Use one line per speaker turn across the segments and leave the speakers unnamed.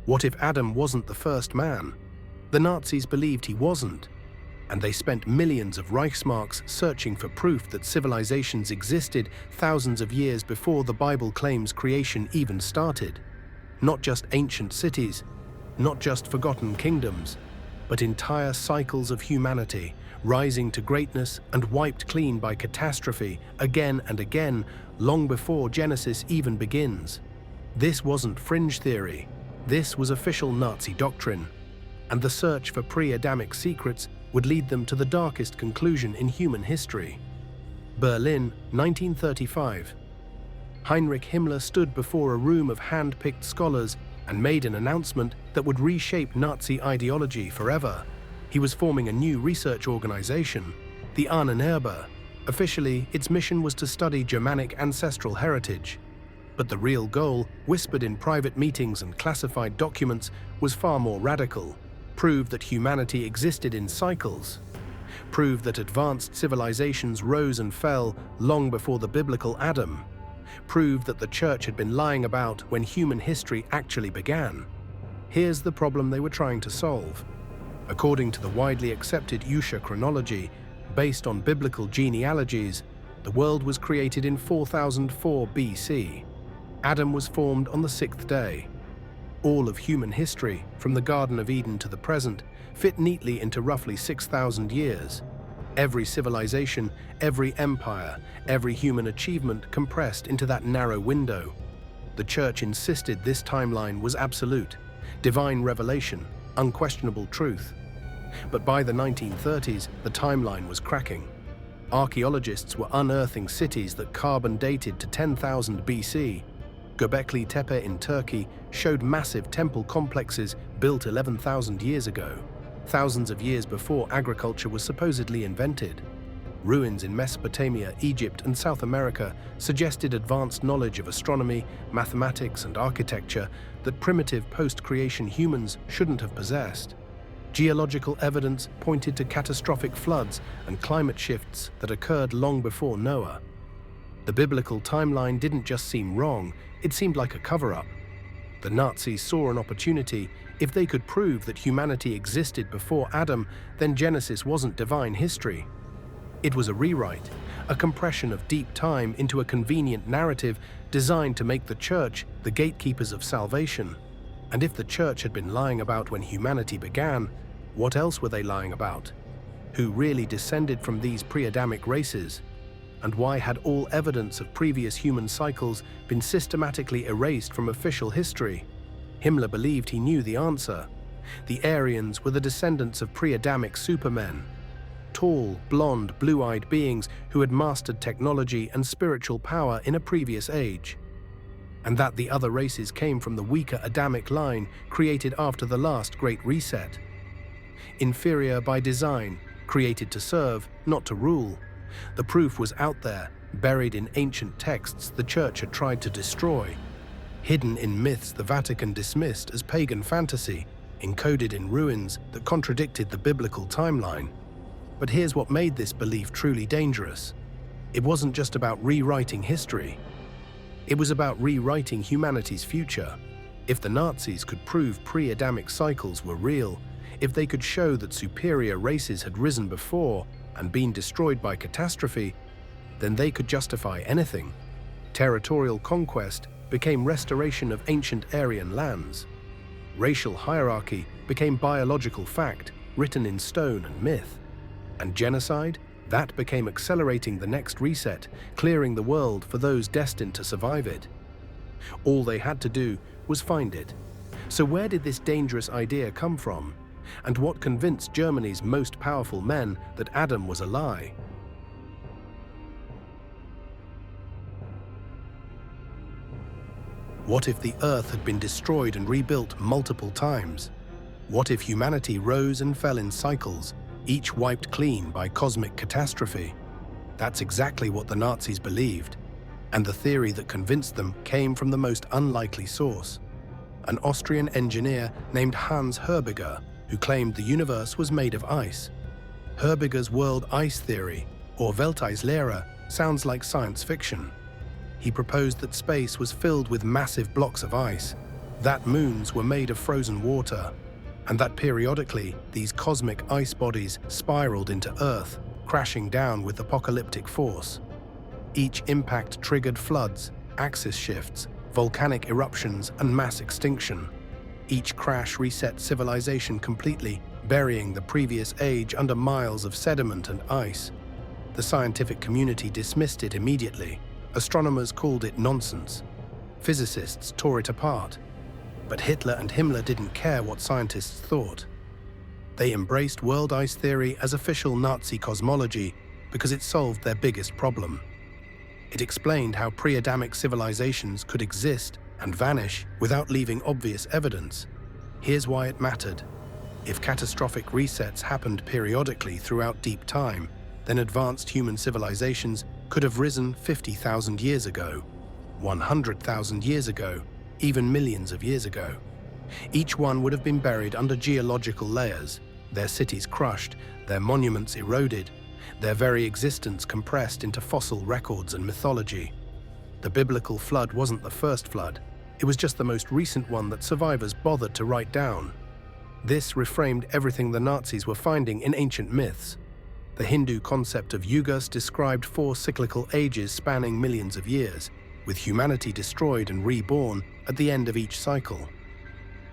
What if Adam wasn't the first man? The Nazis believed he wasn't, and they spent millions of Reichsmarks searching for proof that civilizations existed thousands of years before the Bible claims creation even started. Not just ancient cities, not just forgotten kingdoms, but entire cycles of humanity rising to greatness and wiped clean by catastrophe again and again, long before Genesis even begins. This wasn't fringe theory. This was official Nazi doctrine, and the search for pre-Adamic secrets would lead them to the darkest conclusion in human history. Berlin, 1935. Heinrich Himmler stood before a room of hand-picked scholars and made an announcement that would reshape Nazi ideology forever. He was forming a new research organization, the Ahnenerbe. Officially, its mission was to study Germanic ancestral heritage. But the real goal, whispered in private meetings and classified documents, was far more radical. Prove that humanity existed in cycles. Prove that advanced civilizations rose and fell long before the biblical Adam. Prove that the church had been lying about when human history actually began. Here's the problem they were trying to solve. According to the widely accepted Ushar chronology, based on biblical genealogies, the world was created in 4004 BC. Adam was formed on the sixth day. All of human history, from the Garden of Eden to the present, fit neatly into roughly 6,000 years. Every civilization, every empire, every human achievement compressed into that narrow window. The church insisted this timeline was absolute, divine revelation, unquestionable truth. But by the 1930s, the timeline was cracking. Archaeologists were unearthing cities that carbon dated to 10,000 BC. Göbekli Tepe in Turkey showed massive temple complexes built 11,000 years ago, thousands of years before agriculture was supposedly invented. Ruins in Mesopotamia, Egypt, and South America suggested advanced knowledge of astronomy, mathematics, and architecture that primitive post-creation humans shouldn't have possessed. Geological evidence pointed to catastrophic floods and climate shifts that occurred long before Noah. The biblical timeline didn't just seem wrong, it seemed like a cover-up. The Nazis saw an opportunity. If they could prove that humanity existed before Adam, then Genesis wasn't divine history. It was a rewrite, a compression of deep time into a convenient narrative designed to make the church the gatekeepers of salvation. And if the church had been lying about when humanity began, what else were they lying about? Who really descended from these pre-Adamic races? And why had all evidence of previous human cycles been systematically erased from official history? Himmler believed he knew the answer. The Aryans were the descendants of pre-Adamic supermen. Tall, blonde, blue-eyed beings who had mastered technology and spiritual power in a previous age. And that the other races came from the weaker Adamic line created after the last Great Reset. Inferior by design, created to serve, not to rule. The proof was out there, buried in ancient texts the church had tried to destroy, hidden in myths the Vatican dismissed as pagan fantasy, encoded in ruins that contradicted the biblical timeline. But here's what made this belief truly dangerous. It wasn't just about rewriting history. It was about rewriting humanity's future. If the Nazis could prove pre-Adamic cycles were real, if they could show that superior races had risen before and been destroyed by catastrophe, then they could justify anything. Territorial conquest became restoration of ancient Aryan lands. Racial hierarchy became biological fact, written in stone and myth. And genocide? That became accelerating the next reset, clearing the world for those destined to survive it. All they had to do was find it. So where did this dangerous idea come from? And what convinced Germany's most powerful men that Adam was a lie? What if the Earth had been destroyed and rebuilt multiple times? What if humanity rose and fell in cycles, each wiped clean by cosmic catastrophe? That's exactly what the Nazis believed, and the theory that convinced them came from the most unlikely source. An Austrian engineer named Hans Herbiger, who claimed the universe was made of ice. Herbiger's world ice theory, or Welteislehre, sounds like science fiction. He proposed that space was filled with massive blocks of ice, that moons were made of frozen water, and that periodically these cosmic ice bodies spiraled into Earth, crashing down with apocalyptic force. Each impact triggered floods, axis shifts, volcanic eruptions, and mass extinction. Each crash reset civilization completely, burying the previous age under miles of sediment and ice. The scientific community dismissed it immediately. Astronomers called it nonsense. Physicists tore it apart. But Hitler and Himmler didn't care what scientists thought. They embraced world ice theory as official Nazi cosmology because it solved their biggest problem. It explained how pre-Adamic civilizations could exist and vanish without leaving obvious evidence. Here's why it mattered. If catastrophic resets happened periodically throughout deep time, then advanced human civilizations could have risen 50,000 years ago, 100,000 years ago, even millions of years ago. Each one would have been buried under geological layers, their cities crushed, their monuments eroded, their very existence compressed into fossil records and mythology. The biblical flood wasn't the first flood. It was just the most recent one that survivors bothered to write down. This reframed everything the Nazis were finding in ancient myths. The Hindu concept of yugas described 4 cyclical ages spanning millions of years, with humanity destroyed and reborn at the end of each cycle.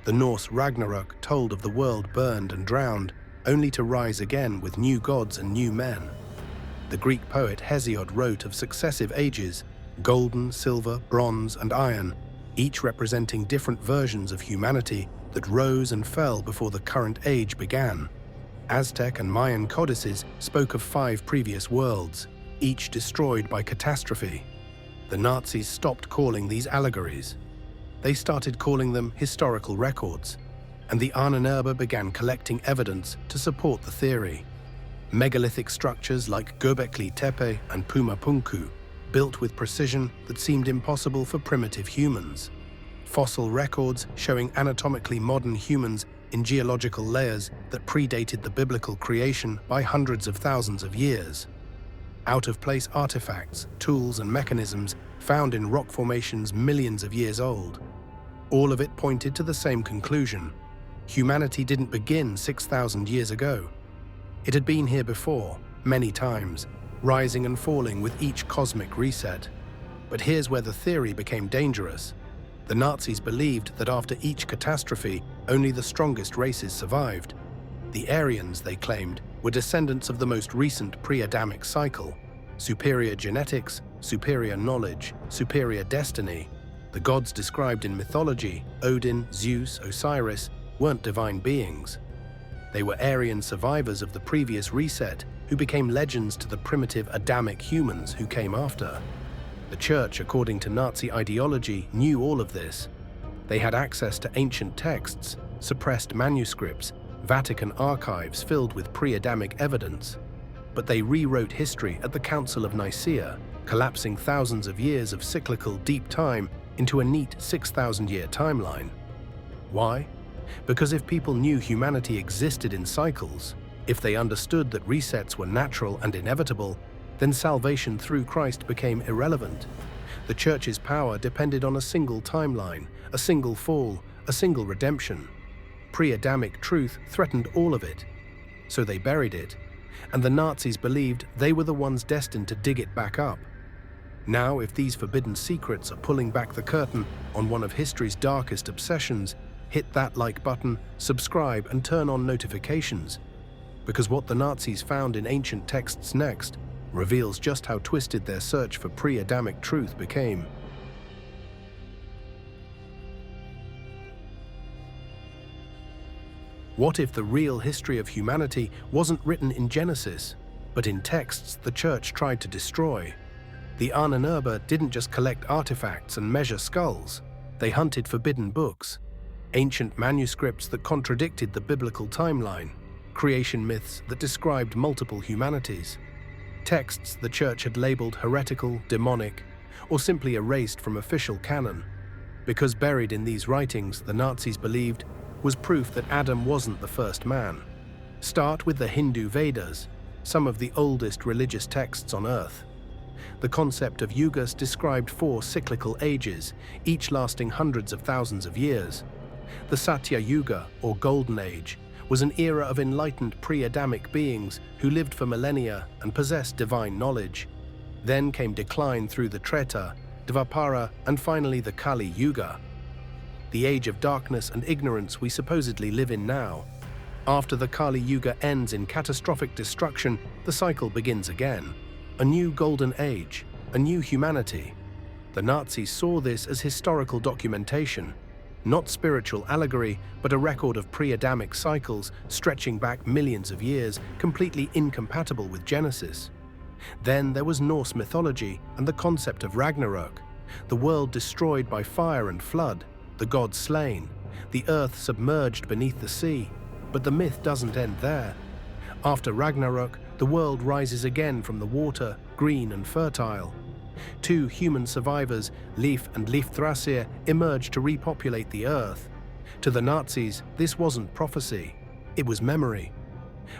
The Norse Ragnarok told of the world burned and drowned, only to rise again with new gods and new men. The Greek poet Hesiod wrote of successive ages, golden, silver, bronze, and iron, each representing different versions of humanity that rose and fell before the current age began. Aztec and Mayan codices spoke of 5 previous worlds, each destroyed by catastrophe. The Nazis stopped calling these allegories. They started calling them historical records, and the Ahnenerbe began collecting evidence to support the theory. Megalithic structures like Göbekli Tepe and Pumapunku, built with precision that seemed impossible for primitive humans. Fossil records showing anatomically modern humans in geological layers that predated the biblical creation by hundreds of thousands of years. Out-of-place artifacts, tools, and mechanisms found in rock formations millions of years old. All of it pointed to the same conclusion. Humanity didn't begin 6,000 years ago. It had been here before, many times, rising and falling with each cosmic reset. But here's where the theory became dangerous. The Nazis believed that after each catastrophe, only the strongest races survived. The Aryans, they claimed, were descendants of the most recent pre-Adamic cycle. Superior genetics, superior knowledge, superior destiny. The gods described in mythology, Odin, Zeus, Osiris, weren't divine beings. They were Aryan survivors of the previous reset who became legends to the primitive Adamic humans who came after. The Church, according to Nazi ideology, knew all of this. They had access to ancient texts, suppressed manuscripts, Vatican archives filled with pre-Adamic evidence. But they rewrote history at the Council of Nicaea, collapsing thousands of years of cyclical deep time into a neat 6,000-year timeline. Why? Because if people knew humanity existed in cycles, if they understood that resets were natural and inevitable, then salvation through Christ became irrelevant. The Church's power depended on a single timeline, a single fall, a single redemption. Pre-Adamic truth threatened all of it. So they buried it, and the Nazis believed they were the ones destined to dig it back up. Now, if these forbidden secrets are pulling back the curtain on one of history's darkest obsessions, hit that like button, subscribe, and turn on notifications. Because what the Nazis found in ancient texts next reveals just how twisted their search for pre-Adamic truth became. What if the real history of humanity wasn't written in Genesis, but in texts the Church tried to destroy? The Ahnenerbe didn't just collect artifacts and measure skulls. They hunted forbidden books, ancient manuscripts that contradicted the biblical timeline, creation myths that described multiple humanities, texts the Church had labeled heretical, demonic, or simply erased from official canon. Because buried in these writings, the Nazis believed, was proof that Adam wasn't the first man. Start with the Hindu Vedas, some of the oldest religious texts on Earth. The concept of yugas described 4 cyclical ages, each lasting hundreds of thousands of years. The Satya Yuga, or Golden Age, was an era of enlightened pre-Adamic beings who lived for millennia and possessed divine knowledge. Then came decline through the Treta, Dvapara, and finally the Kali Yuga, the age of darkness and ignorance we supposedly live in now. After the Kali Yuga ends in catastrophic destruction, the cycle begins again. A new golden age, a new humanity. The Nazis saw this as historical documentation, not spiritual allegory, but a record of pre-Adamic cycles stretching back millions of years, completely incompatible with Genesis. Then there was Norse mythology and the concept of Ragnarok, the world destroyed by fire and flood, the gods slain, the earth submerged beneath the sea. But the myth doesn't end there. After Ragnarok, the world rises again from the water, green and fertile. 2 human survivors, Leif and Leifthrassir, emerge to repopulate the earth. To the Nazis, this wasn't prophecy, it was memory.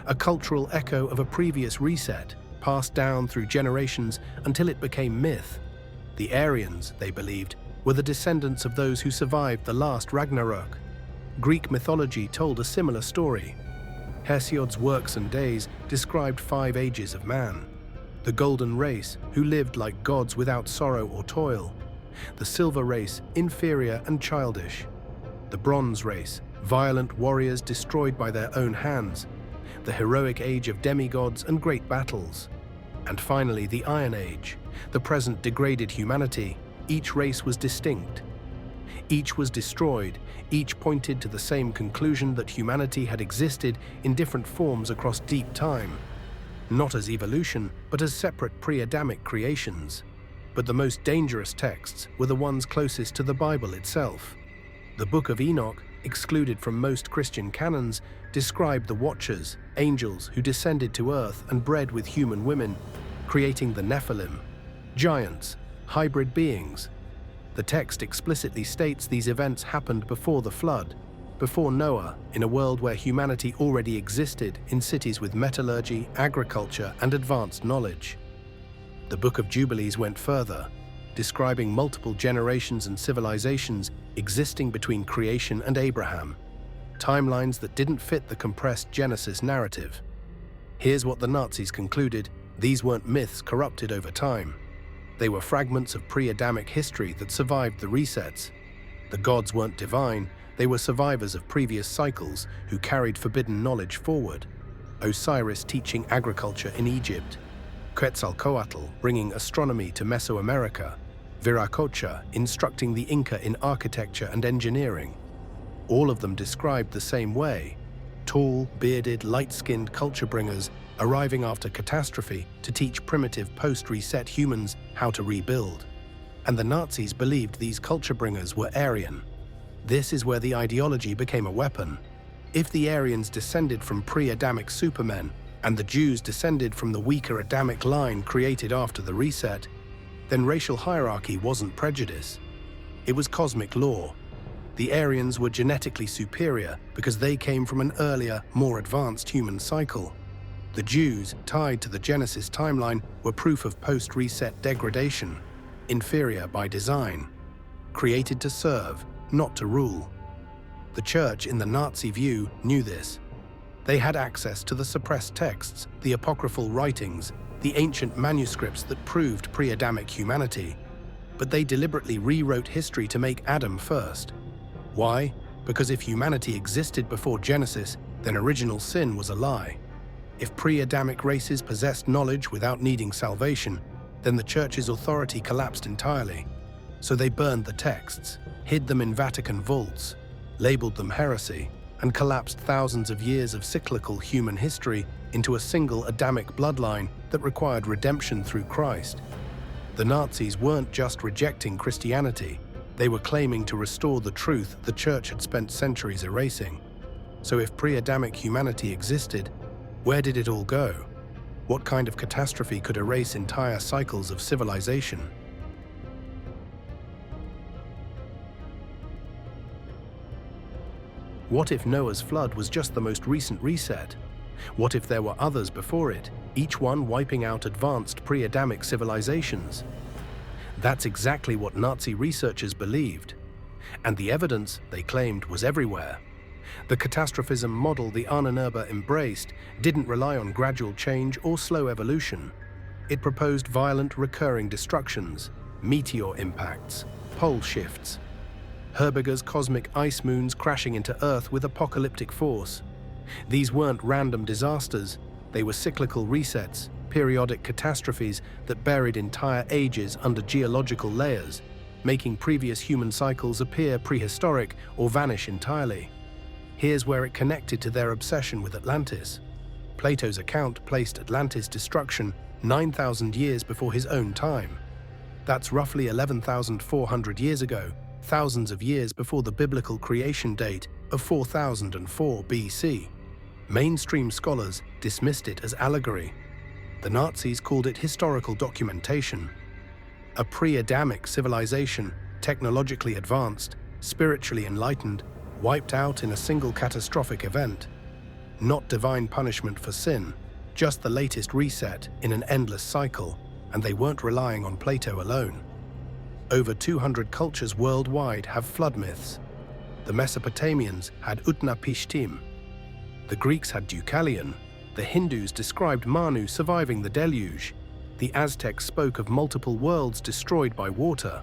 A cultural echo of a previous reset, passed down through generations until it became myth. The Aryans, they believed, were the descendants of those who survived the last Ragnarok. Greek mythology told a similar story. Hesiod's Works and Days described 5 ages of man. The golden race, who lived like gods without sorrow or toil. The silver race, inferior and childish. The bronze race, violent warriors destroyed by their own hands. The heroic age of demigods and great battles. And finally the Iron Age, the present degraded humanity. Each race was distinct. Each was destroyed, each pointed to the same conclusion that humanity had existed in different forms across deep time. Not as evolution, but as separate pre-Adamic creations. But the most dangerous texts were the ones closest to the Bible itself. The Book of Enoch, excluded from most Christian canons, described the Watchers, angels who descended to earth and bred with human women, creating the Nephilim, giants, hybrid beings. The text explicitly states these events happened before the flood, before Noah, in a world where humanity already existed in cities with metallurgy, agriculture, and advanced knowledge. The Book of Jubilees went further, describing multiple generations and civilizations existing between creation and Abraham, timelines that didn't fit the compressed Genesis narrative. Here's what the Nazis concluded: these weren't myths corrupted over time. They were fragments of pre-Adamic history that survived the resets. The gods weren't divine, they were survivors of previous cycles who carried forbidden knowledge forward. Osiris teaching agriculture in Egypt, Quetzalcoatl bringing astronomy to Mesoamerica, Viracocha instructing the Inca in architecture and engineering. All of them described the same way: tall, bearded, light-skinned culture bringers arriving after catastrophe to teach primitive post-reset humans how to rebuild. And the Nazis believed these culture bringers were Aryan. This is where the ideology became a weapon. If the Aryans descended from pre-Adamic supermen, and the Jews descended from the weaker Adamic line created after the reset, then racial hierarchy wasn't prejudice. It was cosmic law. The Aryans were genetically superior because they came from an earlier, more advanced human cycle. The Jews, tied to the Genesis timeline, were proof of post-reset degradation, inferior by design, created to serve, not to rule. The Church, in the Nazi view, knew this. They had access to the suppressed texts, the apocryphal writings, the ancient manuscripts that proved pre-Adamic humanity. But they deliberately rewrote history to make Adam first. Why? Because if humanity existed before Genesis, then original sin was a lie. If pre-Adamic races possessed knowledge without needing salvation, then the Church's authority collapsed entirely. So they burned the texts, hid them in Vatican vaults, labeled them heresy, and collapsed thousands of years of cyclical human history into a single Adamic bloodline that required redemption through Christ. The Nazis weren't just rejecting Christianity, they were claiming to restore the truth the Church had spent centuries erasing. So if pre-Adamic humanity existed, where did it all go? What kind of catastrophe could erase entire cycles of civilization? What if Noah's flood was just the most recent reset? What if there were others before it, each one wiping out advanced pre-Adamic civilizations. That's exactly what Nazi researchers believed, and the evidence, they claimed, was everywhere. The catastrophism model the Ahnenerbe embraced didn't rely on gradual change or slow evolution. It proposed violent, recurring destructions, meteor impacts, pole shifts, Herbiger's cosmic ice moons crashing into Earth with apocalyptic force. These weren't random disasters, they were cyclical resets, periodic catastrophes that buried entire ages under geological layers, making previous human cycles appear prehistoric or vanish entirely. Here's where it connected to their obsession with Atlantis. Plato's account placed Atlantis' destruction 9,000 years before his own time. That's roughly 11,400 years ago, thousands of years before the biblical creation date of 4004 BC. Mainstream scholars dismissed it as allegory. The Nazis called it historical documentation. A pre-Adamic civilization, technologically advanced, spiritually enlightened, wiped out in a single catastrophic event. Not divine punishment for sin, just the latest reset in an endless cycle, and they weren't relying on Plato alone. Over 200 cultures worldwide have flood myths. The Mesopotamians had Utnapishtim. The Greeks had Deucalion. The Hindus described Manu surviving the deluge. The Aztecs spoke of multiple worlds destroyed by water.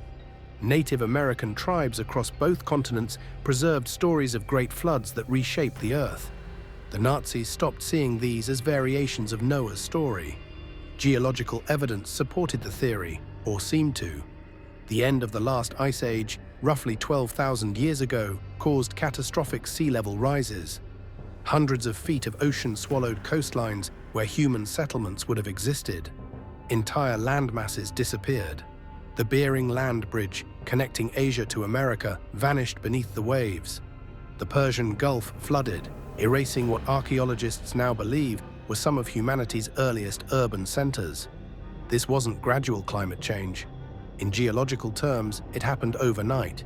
Native American tribes across both continents preserved stories of great floods that reshaped the earth. The Nazis stopped seeing these as variations of Noah's story. Geological evidence supported the theory, or seemed to. The end of the last ice age, roughly 12,000 years ago, caused catastrophic sea level rises. Hundreds of feet of ocean-swallowed coastlines where human settlements would have existed. Entire land masses disappeared. The Bering Land Bridge, connecting Asia to America, vanished beneath the waves. The Persian Gulf flooded, erasing what archaeologists now believe were some of humanity's earliest urban centers. This wasn't gradual climate change. In geological terms, it happened overnight.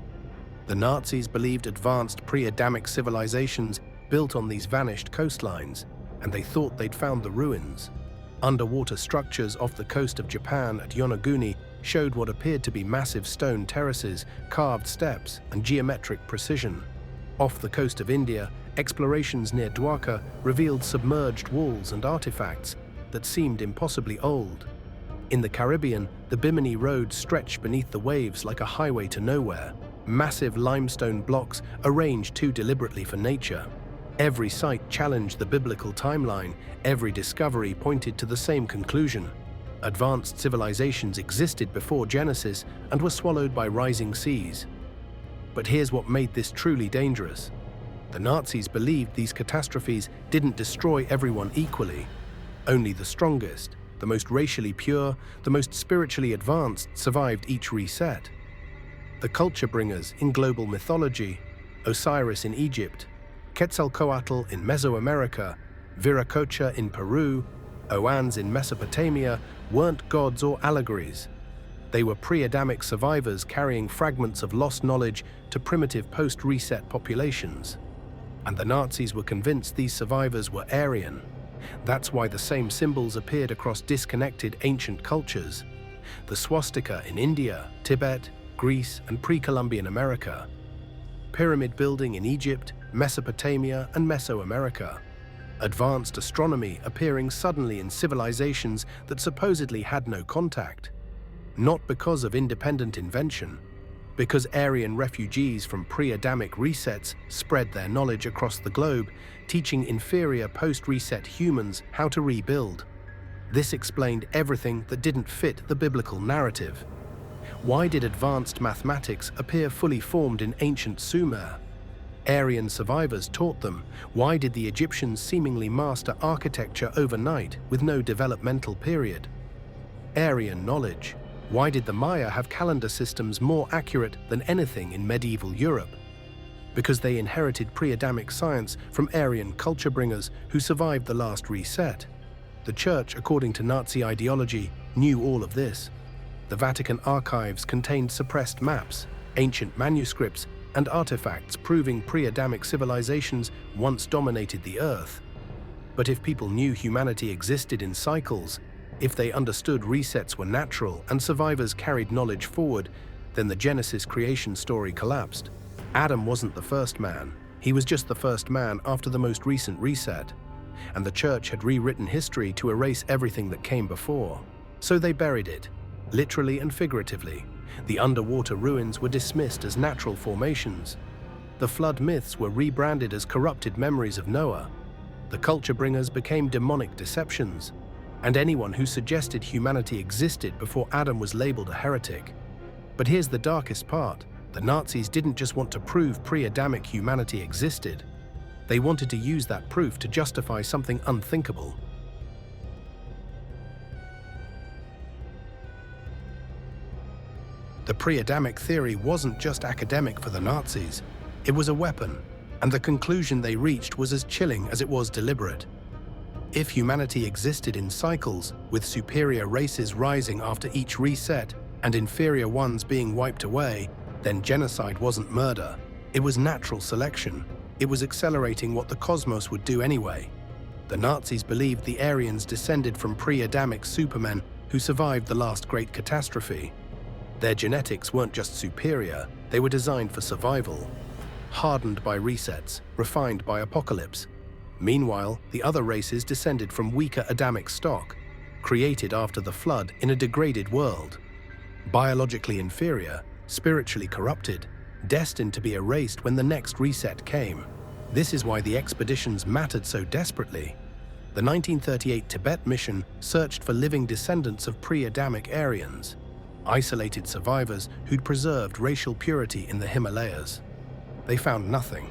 The Nazis believed advanced pre-Adamic civilizations built on these vanished coastlines, and they thought they'd found the ruins. Underwater structures off the coast of Japan at Yonaguni showed what appeared to be massive stone terraces, carved steps, and geometric precision. Off the coast of India, explorations near Dwarka revealed submerged walls and artifacts that seemed impossibly old. In the Caribbean, the Bimini Road stretched beneath the waves like a highway to nowhere, massive limestone blocks arranged too deliberately for nature. Every site challenged the biblical timeline, every discovery pointed to the same conclusion. Advanced civilizations existed before Genesis and were swallowed by rising seas. But here's what made this truly dangerous. The Nazis believed these catastrophes didn't destroy everyone equally. Only the strongest, the most racially pure, the most spiritually advanced survived each reset. The culture bringers in global mythology, Osiris in Egypt, Quetzalcoatl in Mesoamerica, Viracocha in Peru, Oans in Mesopotamia, weren't gods or allegories. They were pre-Adamic survivors carrying fragments of lost knowledge to primitive post-reset populations. And the Nazis were convinced these survivors were Aryan. That's why the same symbols appeared across disconnected ancient cultures. The swastika in India, Tibet, Greece, and pre-Columbian America. Pyramid building in Egypt, Mesopotamia, and Mesoamerica. Advanced astronomy appearing suddenly in civilizations that supposedly had no contact. Not because of independent invention, because Aryan refugees from pre-Adamic resets spread their knowledge across the globe, teaching inferior post-reset humans how to rebuild. This explained everything that didn't fit the biblical narrative. Why did advanced mathematics appear fully formed in ancient Sumer? Aryan survivors taught them. Why did the Egyptians seemingly master architecture overnight with no developmental period? Aryan knowledge. Why did the Maya have calendar systems more accurate than anything in medieval Europe? Because they inherited pre-Adamic science from Aryan culture bringers who survived the last reset. The Church, according to Nazi ideology, knew all of this. The Vatican archives contained suppressed maps, ancient manuscripts, and artifacts proving pre-Adamic civilizations once dominated the Earth. But if people knew humanity existed in cycles, if they understood resets were natural and survivors carried knowledge forward, then the Genesis creation story collapsed. Adam wasn't the first man. He was just the first man after the most recent reset. And the church had rewritten history to erase everything that came before. So they buried it, literally and figuratively. The underwater ruins were dismissed as natural formations. The flood myths were rebranded as corrupted memories of Noah. The culture bringers became demonic deceptions. And anyone who suggested humanity existed before Adam was labeled a heretic. But here's the darkest part. The Nazis didn't just want to prove pre-Adamic humanity existed. They wanted to use that proof to justify something unthinkable. The pre-Adamic theory wasn't just academic for the Nazis. It was a weapon, and the conclusion they reached was as chilling as it was deliberate. If humanity existed in cycles, with superior races rising after each reset and inferior ones being wiped away, then genocide wasn't murder. It was natural selection. It was accelerating what the cosmos would do anyway. The Nazis believed the Aryans descended from pre-Adamic supermen who survived the last great catastrophe. Their genetics weren't just superior, they were designed for survival. Hardened by resets, refined by apocalypse. Meanwhile, the other races descended from weaker Adamic stock, created after the flood in a degraded world. Biologically inferior, spiritually corrupted, destined to be erased when the next reset came. This is why the expeditions mattered so desperately. The 1938 Tibet mission searched for living descendants of pre-Adamic Aryans, isolated survivors who'd preserved racial purity in the Himalayas. They found nothing.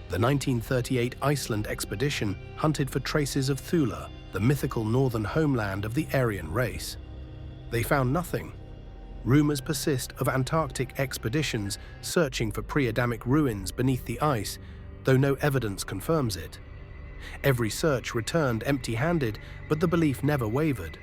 The 1938 Iceland expedition hunted for traces of Thula, the mythical northern homeland of the Aryan race. They found nothing. Rumors persist of Antarctic expeditions searching for pre-Adamic ruins beneath the ice, though no evidence confirms it. Every search returned empty-handed, but the belief never wavered,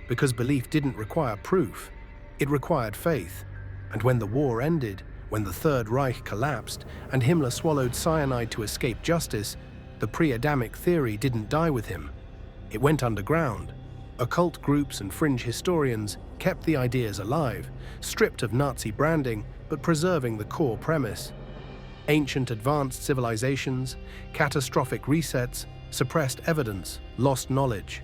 because belief didn't require proof. It required faith. And when the war ended, when the Third Reich collapsed and Himmler swallowed cyanide to escape justice, the pre-Adamic theory didn't die with him. It went underground. Occult groups and fringe historians kept the ideas alive, stripped of Nazi branding, but preserving the core premise. Ancient advanced civilizations, catastrophic resets, suppressed evidence, lost knowledge.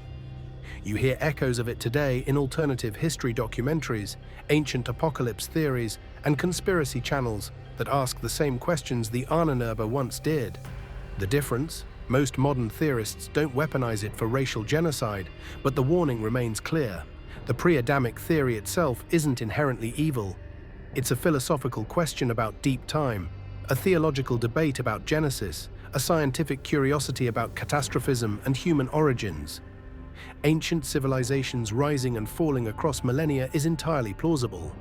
You hear echoes of it today in alternative history documentaries, ancient apocalypse theories, and conspiracy channels that ask the same questions the Ahnenerbe once did. The difference? Most modern theorists don't weaponize it for racial genocide, but the warning remains clear. The pre-Adamic theory itself isn't inherently evil. It's a philosophical question about deep time, a theological debate about Genesis, a scientific curiosity about catastrophism and human origins. Ancient civilizations rising and falling across millennia is entirely plausible.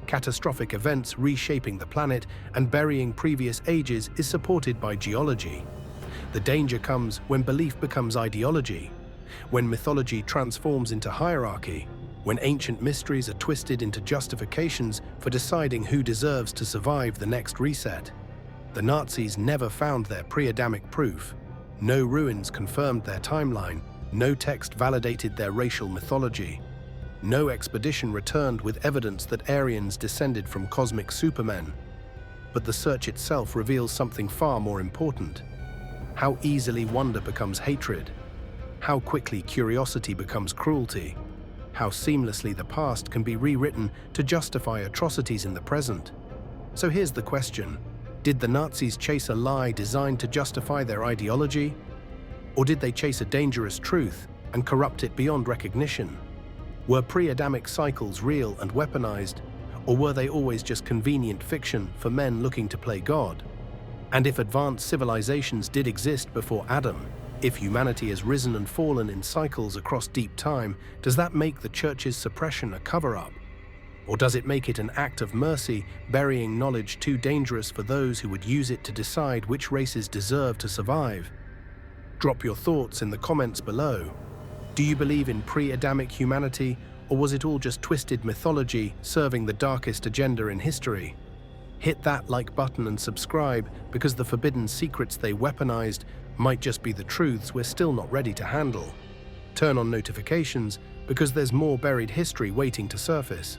Catastrophic events reshaping the planet and burying previous ages is supported by geology. The danger comes when belief becomes ideology, when mythology transforms into hierarchy, when ancient mysteries are twisted into justifications for deciding who deserves to survive the next reset. The Nazis never found their pre-Adamic proof. No ruins confirmed their timeline. No text validated their racial mythology. No expedition returned with evidence that Aryans descended from cosmic supermen. But the search itself reveals something far more important. How easily wonder becomes hatred. How quickly curiosity becomes cruelty. How seamlessly the past can be rewritten to justify atrocities in the present. So here's the question. Did the Nazis chase a lie designed to justify their ideology? Or did they chase a dangerous truth and corrupt it beyond recognition? Were pre-Adamic cycles real and weaponized, or were they always just convenient fiction for men looking to play God? And if advanced civilizations did exist before Adam, if humanity has risen and fallen in cycles across deep time, does that make the church's suppression a cover-up? Or does it make it an act of mercy, burying knowledge too dangerous for those who would use it to decide which races deserve to survive? Drop your thoughts in the comments below. Do you believe in pre-Adamic humanity, or was it all just twisted mythology serving the darkest agenda in history? Hit that like button and subscribe, because the forbidden secrets they weaponized might just be the truths we're still not ready to handle. Turn on notifications because there's more buried history waiting to surface.